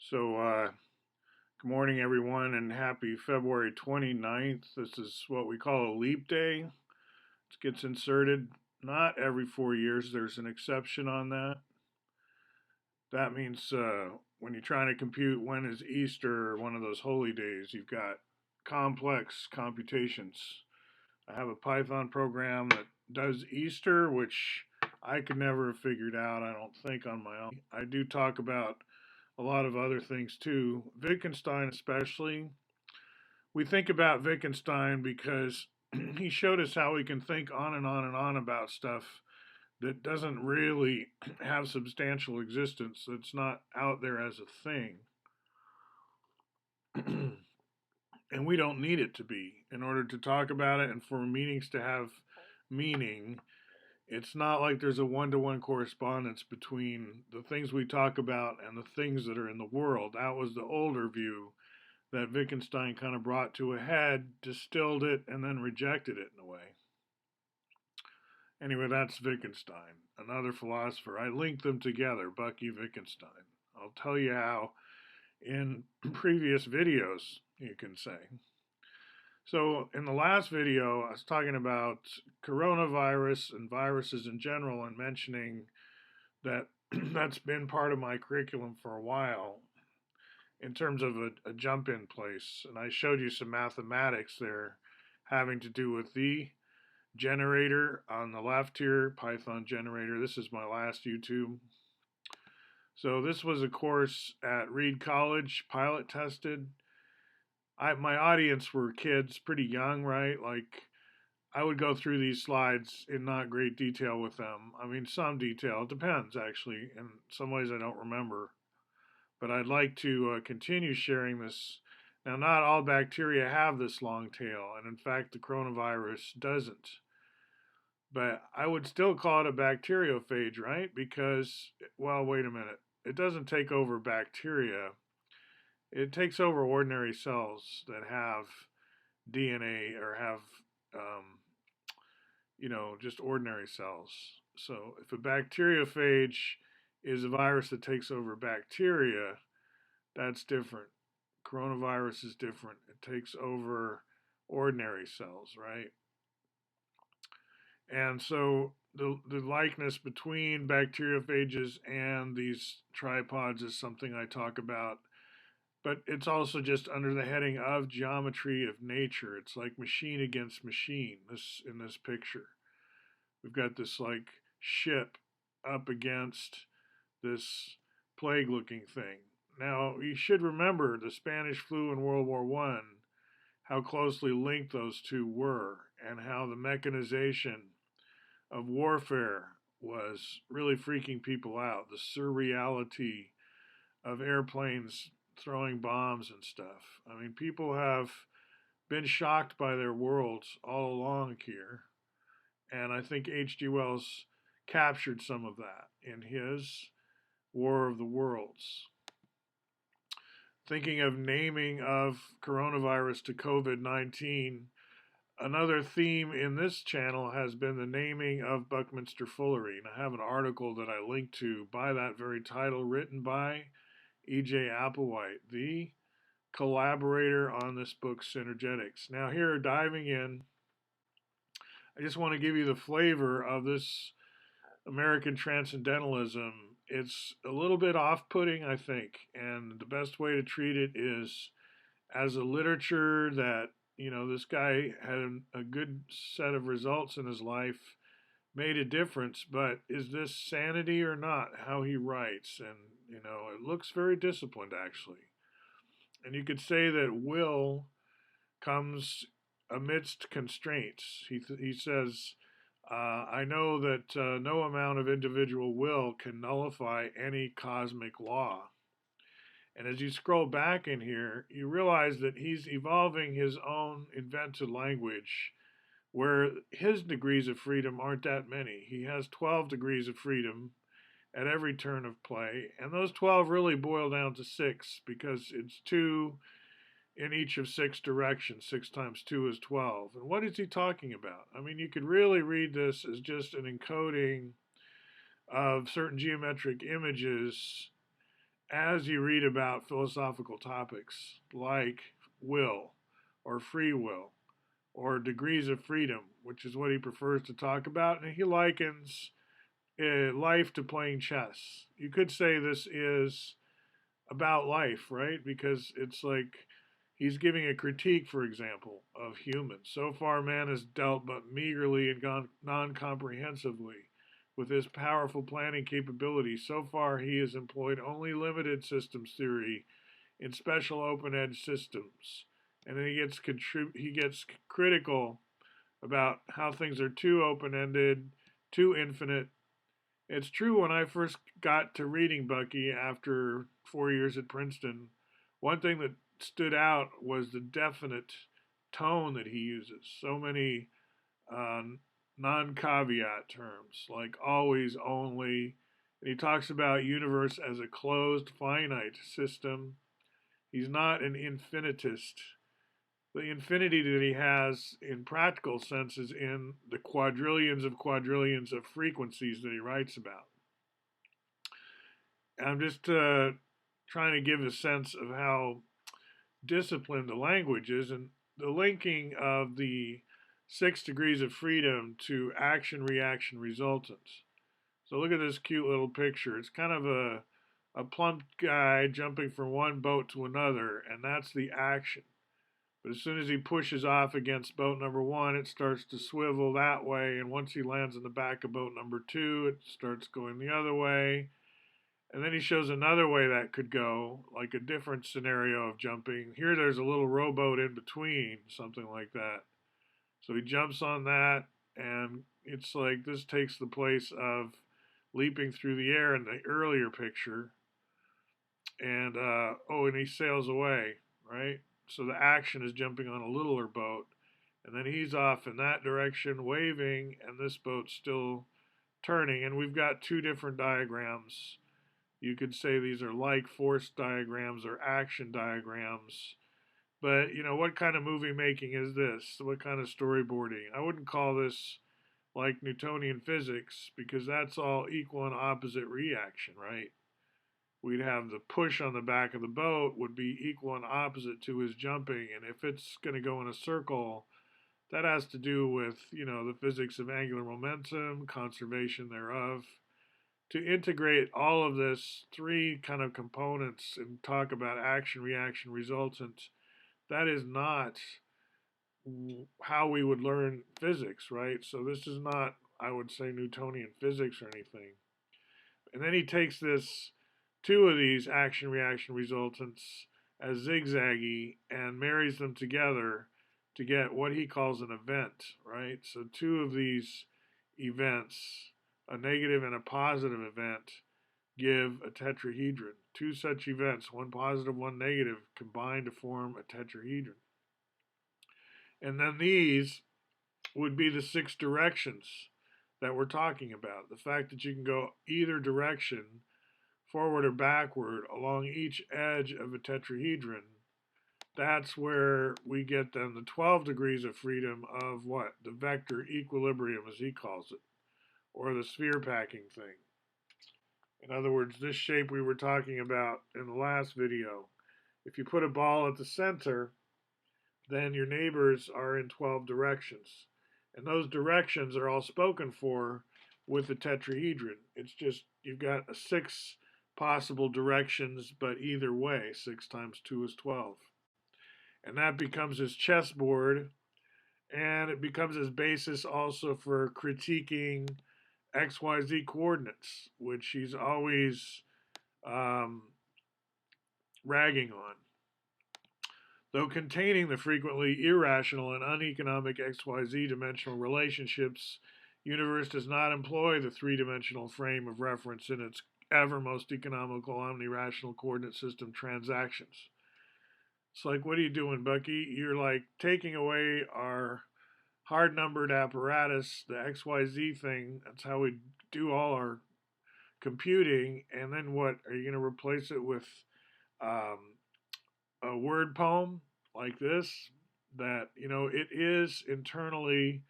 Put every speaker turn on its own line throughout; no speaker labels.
Good morning, everyone, and happy February 29th. This is what we call a leap day. It gets inserted not every 4 years, there's an exception on that. That means when you're trying to compute when is Easter or one of those holy days, you've got complex computations. I have a Python program that does Easter, which I could never have figured out, I don't think, on my own. I do talk about a lot of other things too. Wittgenstein, especially. We think about Wittgenstein because he showed us how we can think on and on and on about stuff that doesn't really have substantial existence, that's not out there as a thing. And we don't need it to be in order to talk about it and for meanings to have meaning. It's not like there's a one-to-one correspondence between the things we talk about and the things that are in the world. That was the older view that Wittgenstein kind of brought to a head, distilled it, and then rejected it in a way. Anyway, that's Wittgenstein, another philosopher. I linked them together, Bucky Wittgenstein. I'll tell you how in previous videos, you can say. So in the last video, I was talking about coronavirus and viruses in general and mentioning that that's been part of my curriculum for a while in terms of a jump-in place. And I showed you some mathematics there having to do with the generator on the left here, Python generator. This is my last YouTube. So this was a course at Reed College, pilot tested. My audience were kids, pretty young, right? Like, I would go through these slides in not great detail with them. I mean, some detail. It depends, actually. In some ways, I don't remember. But I'd like to continue sharing this. Now, not all bacteria have this long tail, and in fact, the coronavirus doesn't. But I would still call it a bacteriophage, right? Because, well, wait a minute. It doesn't take over bacteria. It takes over ordinary cells that have DNA or have, just ordinary cells. So if a bacteriophage is a virus that takes over bacteria, that's different. Coronavirus is different. It takes over ordinary cells, right? And so the likeness between bacteriophages and these tripods is something I talk about, but it's also just under the heading of geometry of nature. It's like machine against machine in this picture. We've got this like ship up against this plague looking thing. Now, you should remember the Spanish flu in World War I, how closely linked those two were, and how the mechanization of warfare was really freaking people out. The surreality of airplanes throwing bombs and stuff. I mean, people have been shocked by their worlds all along here. And I think H.G. Wells captured some of that in his War of the Worlds. Thinking of naming of coronavirus to COVID-19, another theme in this channel has been the naming of Buckminster Fullerene. I have an article that I linked to by that very title, written by E.J. Applewhite, the collaborator on this book, Synergetics. Now here, diving in, I just want to give you the flavor of this American transcendentalism. It's a little bit off-putting, I think, and the best way to treat it is as a literature that, this guy had a good set of results in his life, made a difference, but is this sanity or not, how he writes? And, it looks very disciplined, actually. And you could say that will comes amidst constraints. He says, I know that no amount of individual will can nullify any cosmic law. And as you scroll back in here, you realize that he's evolving his own invented language where his degrees of freedom aren't that many. He has 12 degrees of freedom at every turn of play, and those 12 really boil down to 6 because it's 2 in each of 6 directions. 6 times 2 is 12. And what is he talking about? I mean, you could really read this as just an encoding of certain geometric images as you read about philosophical topics like will or free will or degrees of freedom, which is what he prefers to talk about, and he likens life to playing chess. You could say this is about life, right? Because it's like he's giving a critique, for example, of humans. So far, man has dealt but meagerly and non comprehensively with his powerful planning capability. So far, he has employed only limited systems theory in special open edge systems. And then he gets critical about how things are too open ended, too infinite. It's true, when I first got to reading Bucky after 4 years at Princeton, one thing that stood out was the definite tone that he uses. So many uh, non caveat terms, like always, only. And he talks about universe as a closed, finite system. He's not an infinitist. The infinity that he has in practical sense is in the quadrillions of frequencies that he writes about. I'm just trying to give a sense of how disciplined the language is, and the linking of the 6 degrees of freedom to action, reaction, resultant. So look at this cute little picture. It's kind of a plump guy jumping from one boat to another, and that's the action. But as soon as he pushes off against boat number one, it starts to swivel that way, and once he lands in the back of boat number two, it starts going the other way. And then he shows another way that could go, like a different scenario of jumping. Here there's a little rowboat in between, something like that. So he jumps on that, and it's like this takes the place of leaping through the air in the earlier picture. And and he sails away, right? So the action is jumping on a littler boat, and then he's off in that direction, waving, and this boat's still turning. And we've got two different diagrams. You could say these are like force diagrams or action diagrams. But, what kind of movie making is this? What kind of storyboarding? I wouldn't call this like Newtonian physics, because that's all equal and opposite reaction, right? We'd have the push on the back of the boat would be equal and opposite to his jumping. And if it's going to go in a circle, that has to do with, the physics of angular momentum, conservation thereof. To integrate all of this three kind of components and talk about action, reaction, resultant, that is not how we would learn physics, right? So this is not, I would say, Newtonian physics or anything. And then he takes two of these action, reaction, resultants as zigzaggy and marries them together to get what he calls an event, right? So two of these events, a negative and a positive event, give a tetrahedron. Two such events, one positive, one negative, combine to form a tetrahedron. And then these would be the 6 directions that we're talking about. The fact that you can go either direction, forward or backward, along each edge of a tetrahedron. That's where we get then the 12 degrees of freedom of what? The vector equilibrium, as he calls it, or the sphere packing thing. In other words, this shape we were talking about in the last video, if you put a ball at the center, then your neighbors are in 12 directions. And those directions are all spoken for with the tetrahedron. It's just you've got 6 possible directions, but either way, 6 times 2 is 12. And that becomes his chessboard, and it becomes his basis also for critiquing XYZ coordinates, which he's always ragging on. Though containing the frequently irrational and uneconomic XYZ dimensional relationships, universe does not employ the three-dimensional frame of reference in its ever most economical omni-rational coordinate system transactions. It's like, what are you doing, Bucky? You're like taking away our hard-numbered apparatus, the XYZ thing. That's how we do all our computing. And then what? Are you going to replace it with a word poem like this? That, it is internally,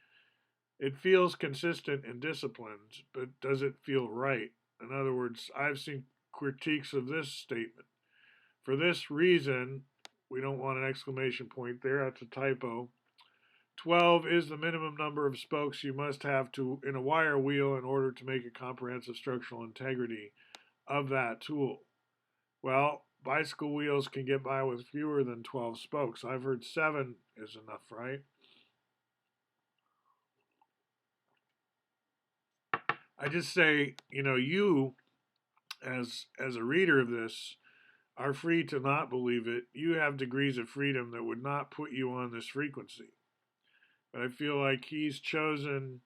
it feels consistent and disciplined, but does it feel right? In other words, I've seen critiques of this statement. For this reason, we don't want an exclamation point there, that's a typo. 12 is the minimum number of spokes you must have in a wire wheel in order to make a comprehensive structural integrity of that tool. Well, bicycle wheels can get by with fewer than 12 spokes. I've heard 7 is enough, right? I just say, you as a reader of this are free to not believe it. You have degrees of freedom that would not put you on this frequency. But I feel like he's chosen,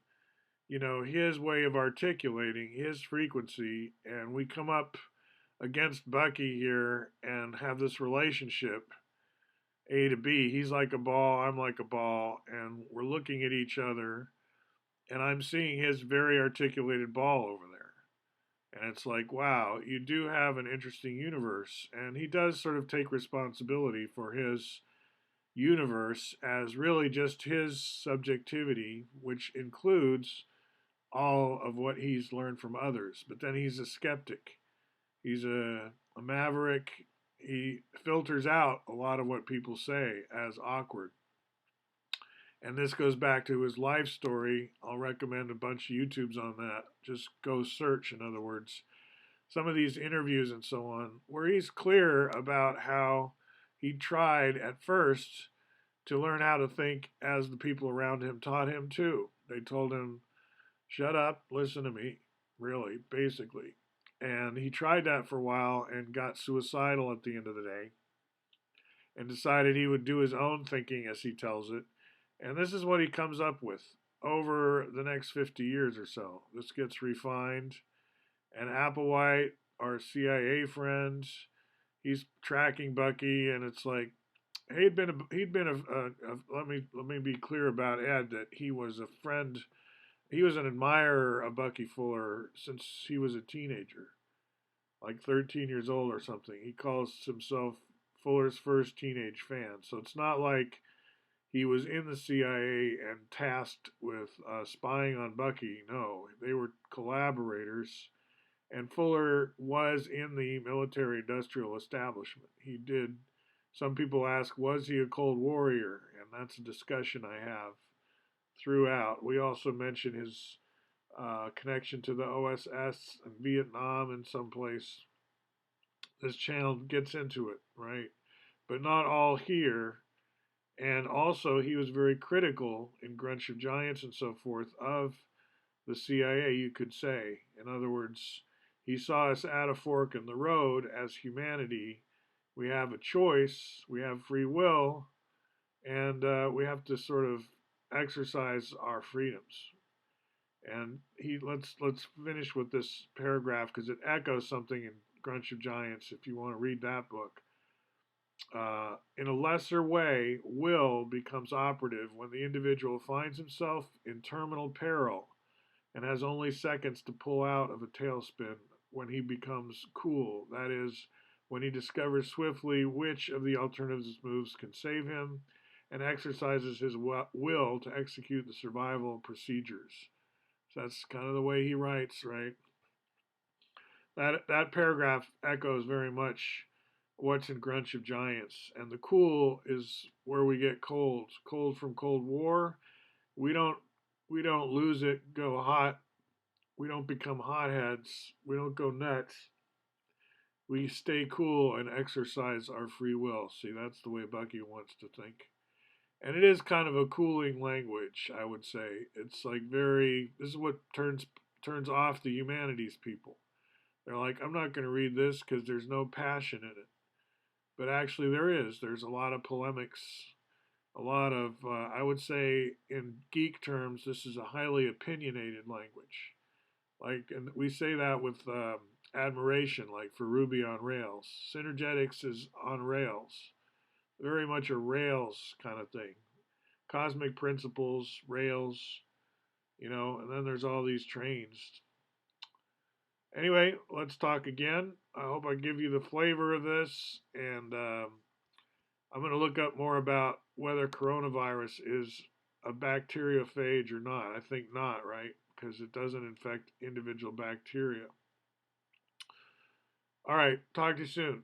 his way of articulating his frequency, and we come up against Bucky here and have this relationship A to B. He's like a ball, I'm like a ball, and we're looking at each other, and I'm seeing his very articulated ball over there. And it's like, wow, you do have an interesting universe. And he does sort of take responsibility for his universe as really just his subjectivity, which includes all of what he's learned from others. But then he's a skeptic, he's a maverick. He filters out a lot of what people say as awkward. And this goes back to his life story. I'll recommend a bunch of YouTubes on that. Just go search, in other words, some of these interviews and so on, where he's clear about how he tried at first to learn how to think as the people around him taught him to. They told him, shut up, listen to me, really, basically. And he tried that for a while and got suicidal at the end of the day and decided he would do his own thinking, as he tells it. And this is what he comes up with over the next 50 years or so. This gets refined. And Applewhite, our CIA friend, he's tracking Bucky, and it's like let me be clear about Ed, that he was a friend. He was an admirer of Bucky Fuller since he was a teenager, like 13 years old or something. He calls himself Fuller's first teenage fan. So it's not like he was in the CIA and tasked with spying on Bucky. No, they were collaborators. And Fuller was in the military industrial establishment. He did. Some people ask, was he a Cold Warrior? And that's a discussion I have throughout. We also mention his connection to the OSS and Vietnam in some place. This channel gets into it, right? But not all here. And also, he was very critical in Grunch of Giants and so forth of the CIA, you could say. In other words, he saw us at a fork in the road as humanity. We have a choice, we have free will, and we have to sort of exercise our freedoms. And let's finish with this paragraph because it echoes something in Grunch of Giants. If you want to read that book, in a lesser way, will becomes operative when the individual finds himself in terminal peril and has only seconds to pull out of a tailspin when he becomes cool. That is, when he discovers swiftly which of the alternative moves can save him and exercises his will to execute the survival procedures. So that's kind of the way he writes, right? That paragraph echoes very much what's in Grunch of Giants. And the cool is where we get cold. Cold from Cold War. We don't we don't lose it, go hot. We don't become hotheads. We don't go nuts. We stay cool and exercise our free will. See, that's the way Bucky wants to think. And it is kind of a cooling language, I would say. It's like this is what turns off the humanities people. They're like, I'm not going to read this because there's no passion in it. But actually, there is. There's a lot of polemics, a lot of, I would say, in geek terms, this is a highly opinionated language. Like, and we say that with admiration, like for Ruby on Rails. Synergetics is on Rails, very much a Rails kind of thing. Cosmic principles, Rails, and then there's all these trains. Anyway, let's talk again. I hope I give you the flavor of this, and I'm going to look up more about whether coronavirus is a bacteriophage or not. I think not, right? Because it doesn't infect individual bacteria. All right, talk to you soon.